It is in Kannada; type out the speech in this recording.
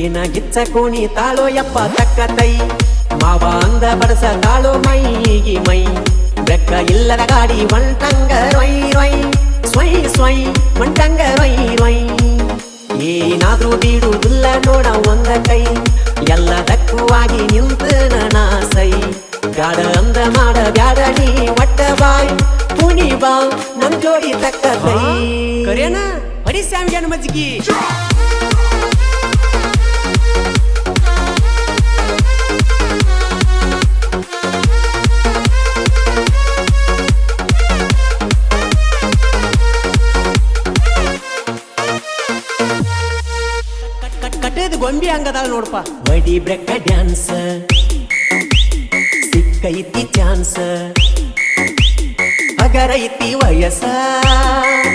ಏನಾಗಿಚ್ಚ ಕೋಣಿ ತಾಳೋ ಯಪ್ಪ ತಕ್ಕತೈ ಮಾವ ಅಂದ ಬಡಸ ತಾಳೋ ಮೈಗಿ ಮೈ ಬೆಕ್ಕ ಇಲ್ಲದ ಗಾಡಿ ಒಂಟಂಗ ರೊಯ್ ರೊಯ್ ಸ್ವಯ್ ಸ್ವಯ್ ಒಂಟಂಗ ರೊಯ್ ರೊಯ್ ಏನಾದ್ರೂ ಬೀಡುವುದಿಲ್ಲ ನೋಡ ಒಂದ ಕೈ ಎಲ್ಲದಕ್ಕೂವಾಗಿ ನಿಂತ ನಾಸೈ ಬ್ಯಾಡ ಅಂದ ಮಾಡ ಬ್ಯಾಡ ನೀ ಒಟ್ಟ ಬಾಯ್ ಪುನಿ ಬಾ ನಮ್ ಜೋಡಿ ತಕ್ಕತೈ ಕರೇನ ಬಡಿ ಸ್ಯಾಮಿಗೆ ಮಜ್ಜಿಗೆ ಕಟ್ಟೇದು ಗೊಂಬಿ ಹಂಗದಾಳ ನೋಡಪ್ಪ ಬಡಿ ಬ್ರೆಕ್ಕ ಡ್ಯಾನ್ಸ್ ಸಿಕ್ಕೈತಿ ಚಾನ್ಸ್ ಅಗರೈತಿ ವಯಸ್ಸ